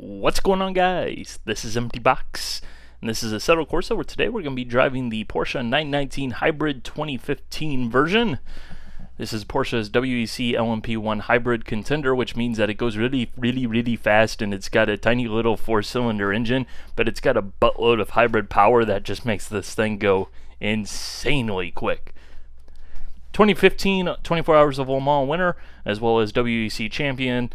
What's going on, guys? This is Empty Box, and this is Assetto Corsa, where today we're going to be driving the Porsche 919 Hybrid 2015 version. This is Porsche's WEC LMP1 Hybrid Contender, which means that it goes really fast, and it's got a tiny little 4-cylinder engine, but it's got a buttload of hybrid power that just makes this thing go insanely quick. 2015 24 Hours of Le Mans winner, as well as WEC champion.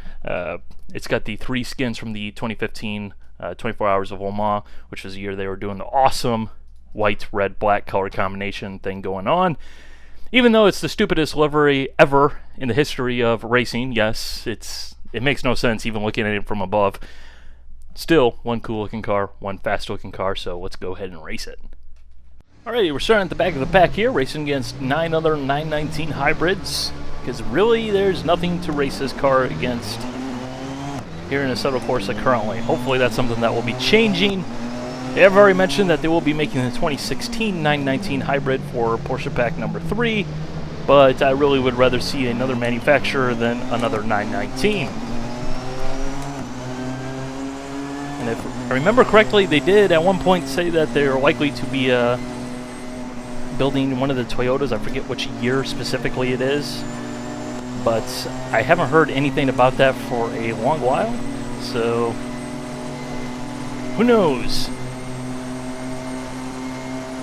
It's got the 3 skins from the 2015 24 Hours of Le Mans, which was the year they were doing the awesome white, red, black color combination thing going on. Even though it's the stupidest livery ever in the history of racing, yes, it makes no sense even looking at it from above. Still, one cool looking car, one fast looking car, so let's go ahead and race it. Alrighty, we're starting at the back of the pack here, racing against 9 other 919 hybrids, because really there's nothing to race this car against here in Assetto Corsa currently. Hopefully that's something that will be changing. They have already mentioned that they will be making the 2016 919 hybrid for Porsche pack number 3, but I really would rather see another manufacturer than another 919. And if I remember correctly, they did at one point say that they're likely to be building one of the Toyotas. I forget which year specifically it is, but I haven't heard anything about that for a long while, so who knows.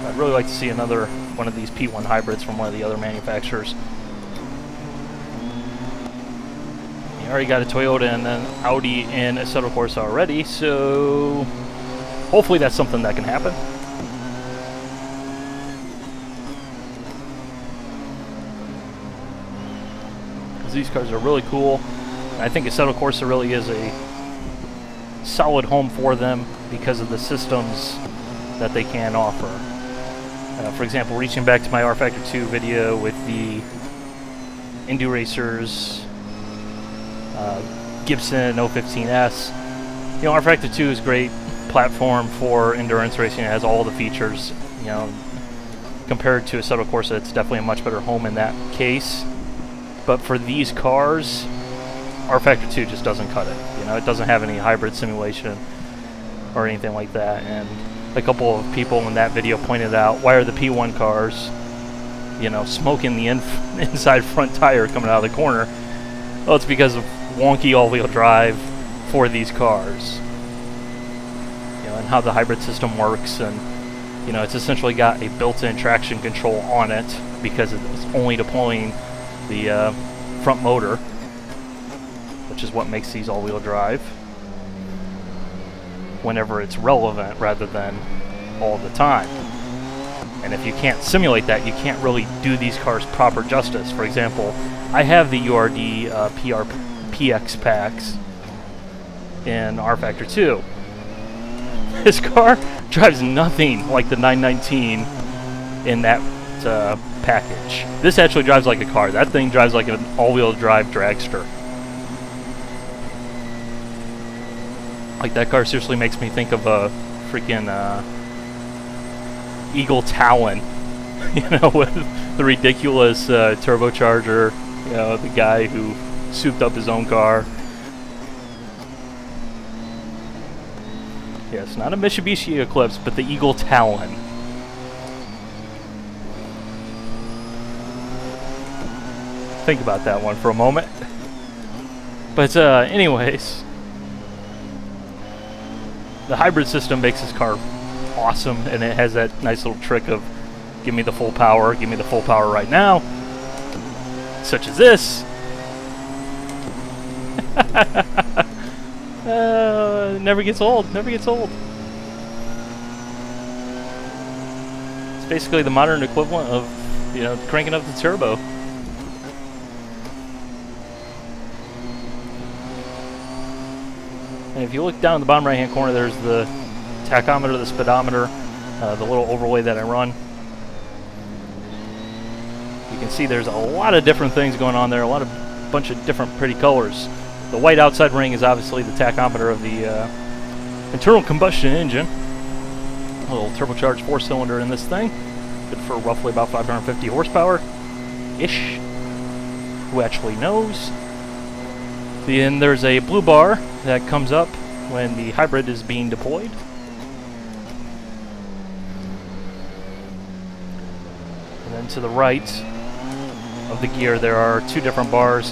I'd really like to see another one of these P1 hybrids from one of the other manufacturers. You already got a Toyota and then Audi and Assetto Corsa already, so hopefully that's something that can happen. These cars are really cool. I think Assetto Corsa really is a solid home for them because of the systems that they can offer. For example, reaching back to my R Factor 2 video with the Indy Racers Gibson 015S. You know, R Factor 2 is a great platform for endurance racing. It has all the features. You know, compared to Assetto Corsa, it's definitely a much better home in that case. But for these cars, R Factor 2 just doesn't cut it. You know, it doesn't have any hybrid simulation or anything like that. And a couple of people in that video pointed out, why are the P1 cars, you know, smoking the inside front tire coming out of the corner? Well, it's because of wonky all-wheel drive for these cars. You know, and how the hybrid system works, and you know, it's essentially got a built-in traction control on it because it's only deploying the front motor, which is what makes these all-wheel drive whenever it's relevant rather than all the time. And if you can't simulate that, you can't really do these cars proper justice. For example, I have the URD PX packs in R Factor 2. This car drives nothing like the 919 in that package. This actually drives like a car. That thing drives like an all-wheel drive dragster. Like, that car seriously makes me think of a freaking Eagle Talon, you know, with the ridiculous turbocharger, you know, the guy who souped up his own car. Yes, not a Mitsubishi Eclipse, but the Eagle Talon. Think about that one for a moment. But anyways, the hybrid system makes this car awesome, and it has that nice little trick of give me the full power right now, such as this. Never gets old. It's basically the modern equivalent of, you know, cranking up the turbo. And if you look down in the bottom right hand corner, there's the tachometer, the speedometer, the little overlay that I run. You can see there's a lot of different things going on there, a bunch of different pretty colors. The white outside ring is obviously the tachometer of the internal combustion engine. A little turbocharged 4-cylinder in this thing, good for roughly about 550 horsepower-ish. Who actually knows? Then there's a blue bar that comes up when the hybrid is being deployed. And then to the right of the gear there are two different bars.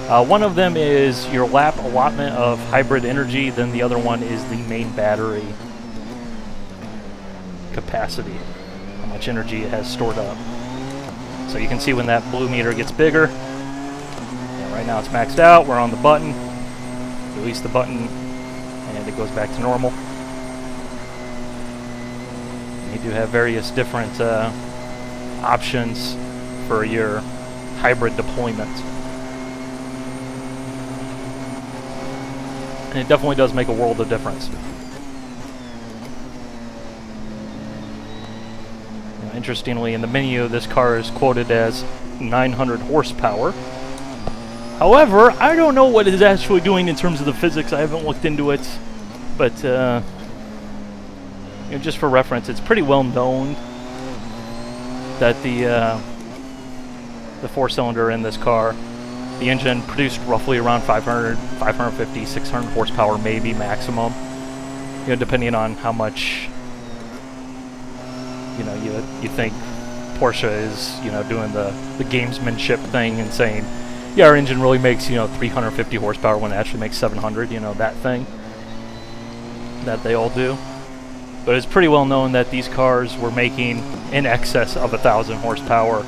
One of them is your lap allotment of hybrid energy, then the other one is the main battery capacity, how much energy it has stored up. So you can see when that blue meter gets bigger. And right now it's maxed out. We're on the button. Release the button and it goes back to normal. And you do have various different options for your hybrid deployment. And it definitely does make a world of difference. Interestingly, in the menu, this car is quoted as 900 horsepower. However, I don't know what it's actually doing in terms of the physics. I haven't looked into it. But, you know, just for reference, it's pretty well known that the four-cylinder in this car, the engine produced roughly around 500, 550, 600 horsepower, maybe maximum. You know, depending on how much, you know, you think Porsche is, you know, doing the gamesmanship thing and saying, yeah, our engine really makes, you know, 350 horsepower when it actually makes 700, you know, that thing that they all do. But it's pretty well known that these cars were making in excess of 1,000 horsepower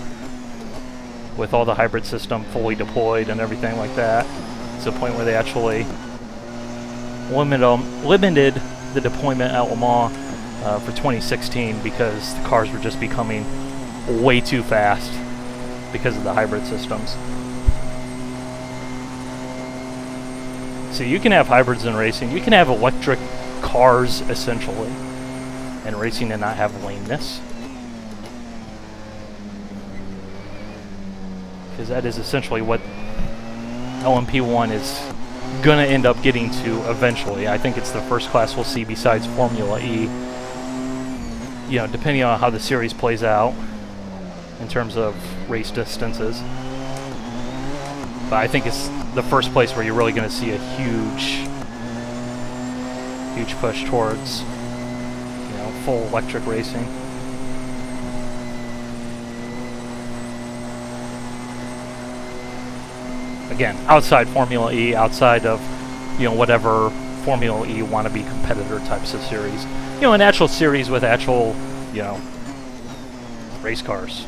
with all the hybrid system fully deployed and everything like that. To the point where they actually limited the deployment at Le Mans for 2016 because the cars were just becoming way too fast because of the hybrid systems. So you can have hybrids in racing. You can have electric cars, essentially, in racing and not have lameness. Because that is essentially what LMP1 is going to end up getting to eventually. I think it's the first class we'll see besides Formula E. You know, depending on how the series plays out in terms of race distances. But I think it's the first place where you're really going to see a huge push towards, you know, full electric racing. Again, outside Formula E, outside of, you know, whatever Formula E wannabe competitor types of series. You know, an actual series with actual, you know, race cars.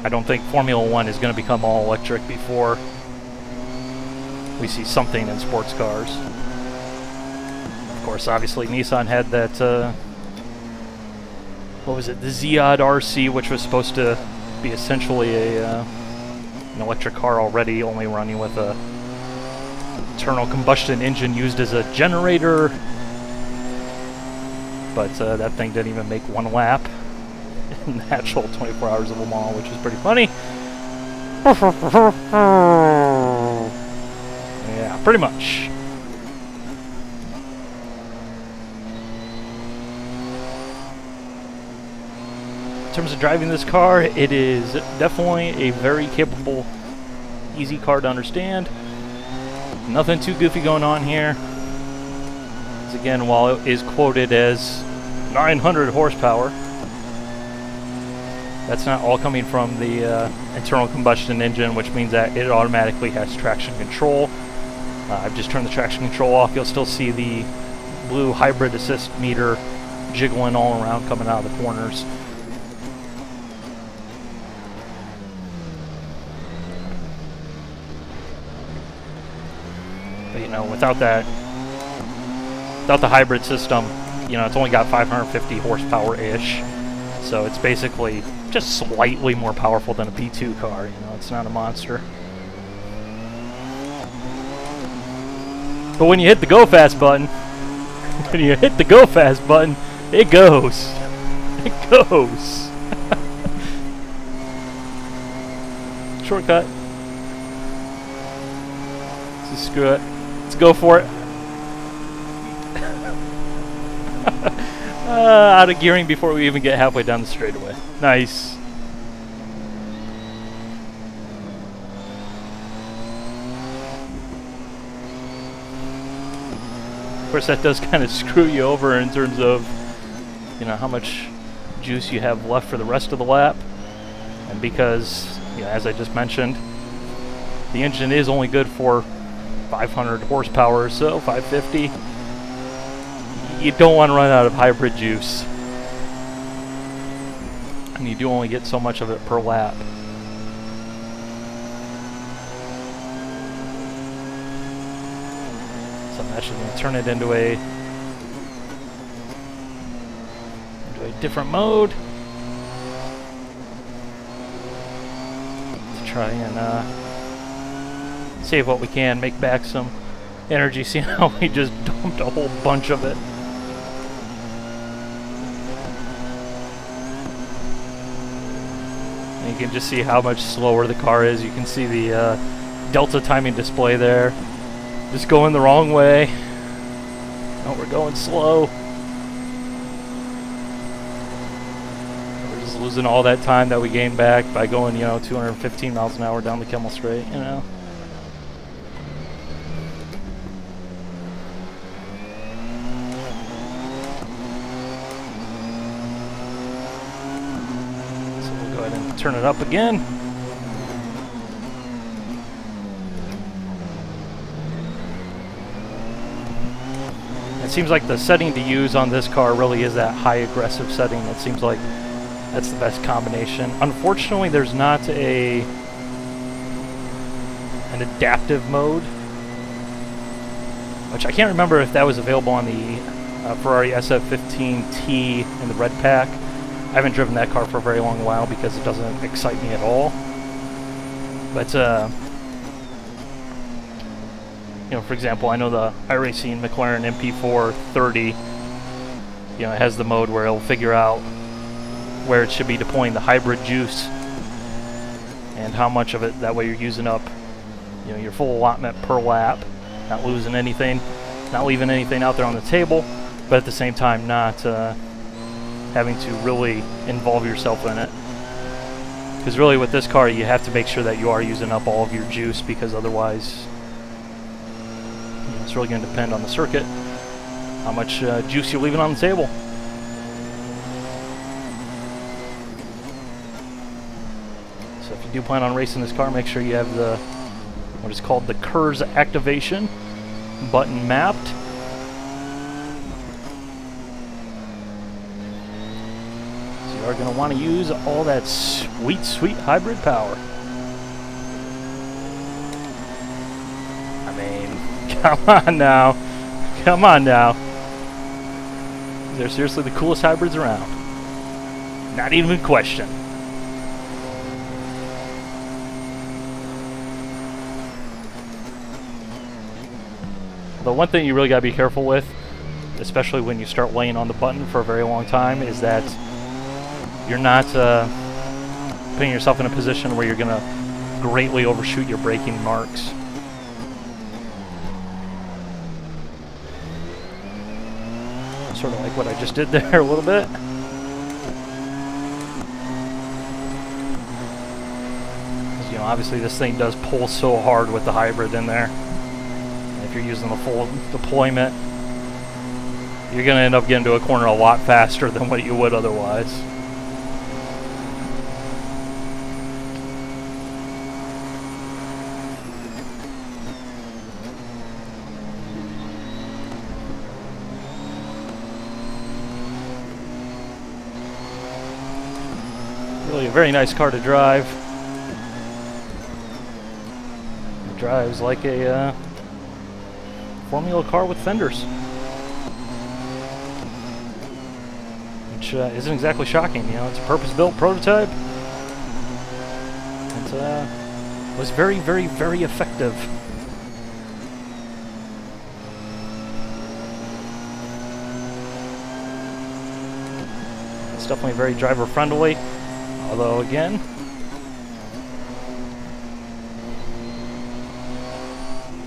I don't think Formula 1 is going to become all electric before we see something in sports cars. Of course, obviously, Nissan had that, what was it, the Ziad RC, which was supposed to be essentially an electric car already, only running with a internal combustion engine used as a generator. But that thing didn't even make one lap in the actual 24 hours of Le Mans, which is pretty funny. Yeah, pretty much. In terms of driving this car, it is definitely a very capable, easy car to understand. Nothing too goofy going on here. As again, while it is quoted as 900 horsepower, that's not all coming from the internal combustion engine, which means that it automatically has traction control. I've just turned the traction control off. You'll still see the blue hybrid assist meter jiggling all around, coming out of the corners. But, you know, without the hybrid system, you know, it's only got 550 horsepower-ish. So it's basically just slightly more powerful than a P2 car, you know, it's not a monster. But when you hit the go fast button, it goes. It goes. Shortcut. Just screw it. Let's go for it. Out of gearing before we even get halfway down the straightaway. Nice. course, that does kind of screw you over in terms of, you know, how much juice you have left for the rest of the lap. And because, you know, as I just mentioned, the engine is only good for 500 horsepower or so, 550. You don't want to run out of hybrid juice. And you do only get so much of it per lap. So I'm actually going to turn it into a different mode to try and save what we can, make back some energy. See how we just dumped a whole bunch of it. And you can just see how much slower the car is. You can see the delta timing display there. Just going the wrong way. Oh, we're going slow. We're just losing all that time that we gained back by going, you know, 215 miles an hour down the Kimmel Straight, you know. So we'll go ahead and turn it up again. It seems like the setting to use on this car really is that high aggressive setting. It seems like that's the best combination. Unfortunately, there's not an adaptive mode, which I can't remember if that was available on the Ferrari SF15T in the red pack. I haven't driven that car for a very long while because it doesn't excite me at all. But you know, for example, I know the iRacing McLaren MP430, you know, it has the mode where it'll figure out where it should be deploying the hybrid juice and how much of it. That way you're using up, you know, your full allotment per lap, not losing anything, not leaving anything out there on the table, but at the same time not having to really involve yourself in it. Because really with this car you have to make sure that you are using up all of your juice, because otherwise, you know, it's really going to depend on the circuit how much juice you're leaving on the table. So if you do plan on racing this car, make sure you have the what is called the KERS activation button mapped. So you are going to want to use all that sweet, sweet hybrid power. I mean, come on now. Come on now. They're seriously the coolest hybrids around. Not even a question. The one thing you really got to be careful with, especially when you start laying on the button for a very long time, is that you're not putting yourself in a position where you're going to greatly overshoot your braking marks. Sort of like what I just did there a little bit. Because, you know, obviously this thing does pull so hard with the hybrid in there. If you're using the full deployment, you're going to end up getting to a corner a lot faster than what you would otherwise. Really a very nice car to drive. It drives like a Formula car with fenders, which isn't exactly shocking. You know, it's a purpose-built prototype. It was very, very, very effective. It's definitely very driver-friendly, although again,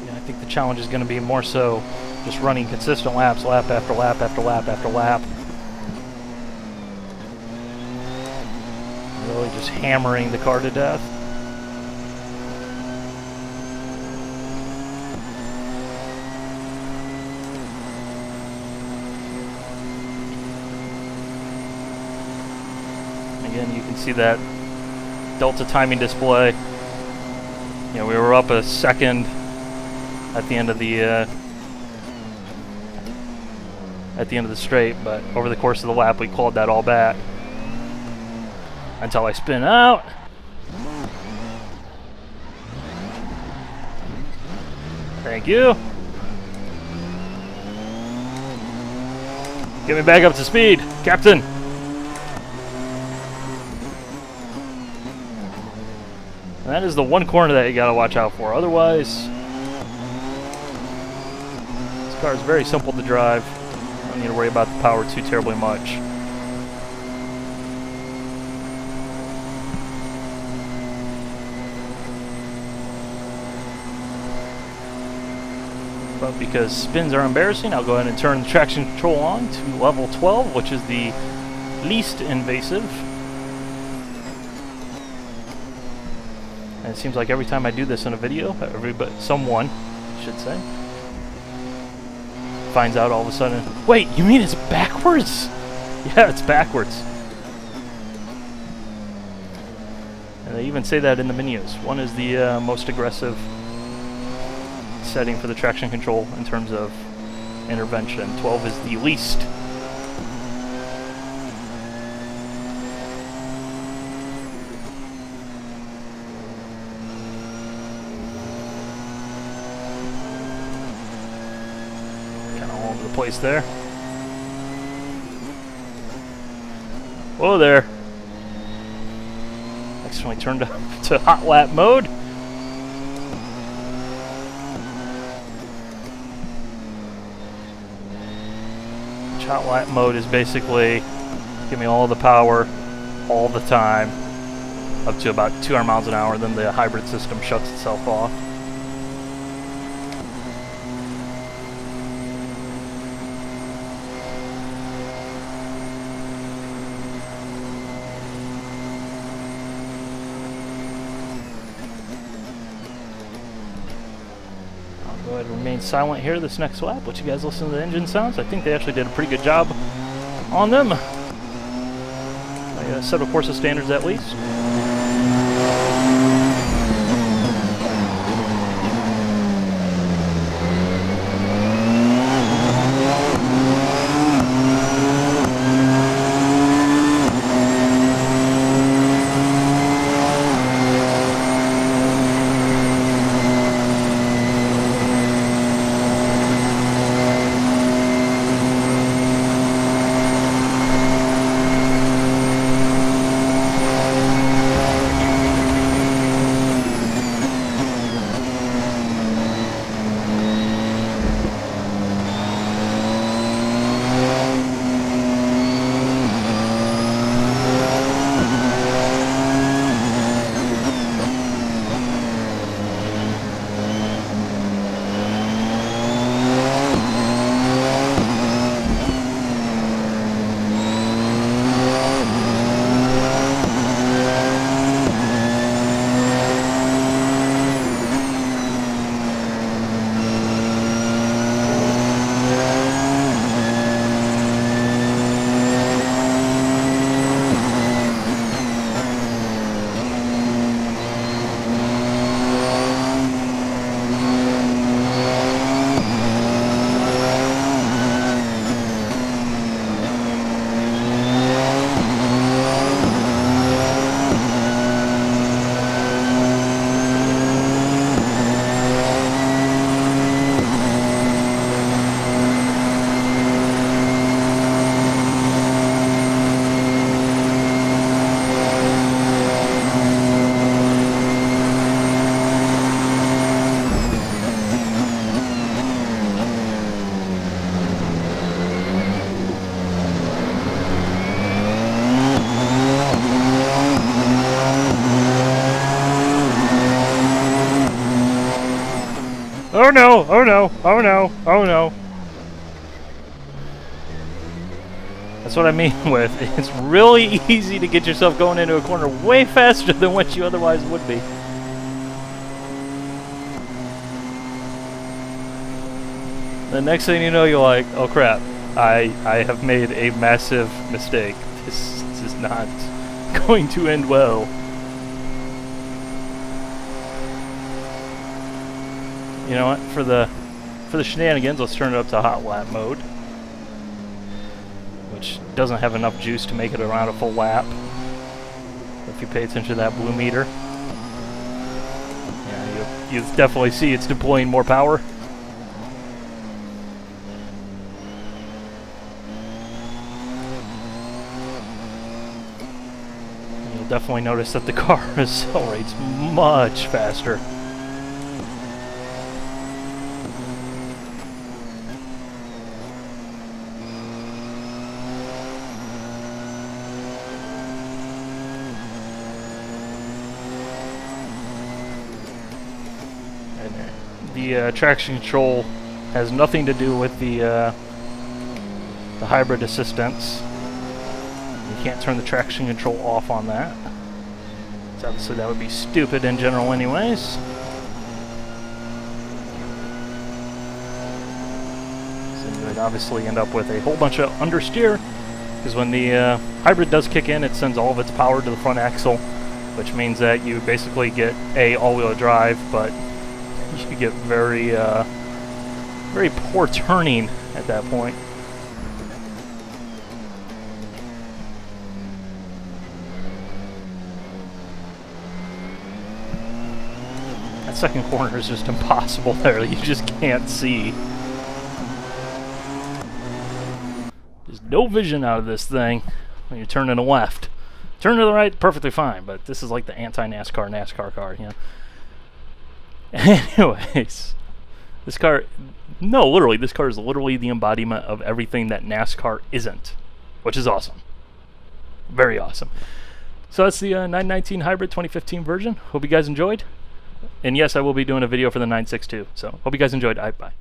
I think the challenge is going to be more so just running consistent laps, lap after lap after lap after lap. Really just hammering the car to death. Again, you can see that delta timing display. You know, we were up a second at the end of the straight, but over the course of the lap, we clawed that all back until I spin out. Thank you. Get me back up to speed, Captain. And that is the one corner that you gotta watch out for. Otherwise, this car is very simple to drive. Don't need to worry about the power too terribly much. But because spins are embarrassing, I'll go ahead and turn the traction control on to level 12, which is the least invasive. And it seems like every time I do this in a video, someone, I should say, finds out all of a sudden, wait, you mean it's backwards? Yeah, it's backwards. And they even say that in the menus. 1 is the most aggressive setting for the traction control in terms of intervention. 12 is the least. Kind of all over the place there. Whoa there. Accidentally turned up to hot lap mode. Hot lap mode is basically give me all the power all the time up to about 200 miles an hour, then the hybrid system shuts itself off. Go ahead and remain silent here this next lap. Let you guys listen to the engine sounds. I think they actually did a pretty good job on them. Assetto Corsa standards at least. Oh no, oh no, oh no, oh no. That's what I mean with, it's really easy to get yourself going into a corner way faster than what you otherwise would be. The next thing you know, you're like, oh crap, I have made a massive mistake. This is not going to end well. You know what? For the shenanigans, let's turn it up to hot lap mode, which doesn't have enough juice to make it around a full lap. If you pay attention to that blue meter, yeah, you definitely see it's deploying more power. You'll definitely notice that the car accelerates much faster. The traction control has nothing to do with the hybrid assistance. You can't turn the traction control off on that. So obviously that would be stupid in general anyways. So you would obviously end up with a whole bunch of understeer, because when the hybrid does kick in, it sends all of its power to the front axle, which means that you basically get all-wheel drive, but you get very poor turning at that point. That second corner is just impossible there. You just can't see. There's no vision out of this thing when you're turning to the left. Turn to the right, perfectly fine, but this is like the anti-NASCAR car, you know. Anyways, this car, no, literally, this car is literally the embodiment of everything that NASCAR isn't, which is awesome. Very awesome. So that's the 919 Hybrid 2015 version. Hope you guys enjoyed. And yes, I will be doing a video for the 962. So hope you guys enjoyed. Bye.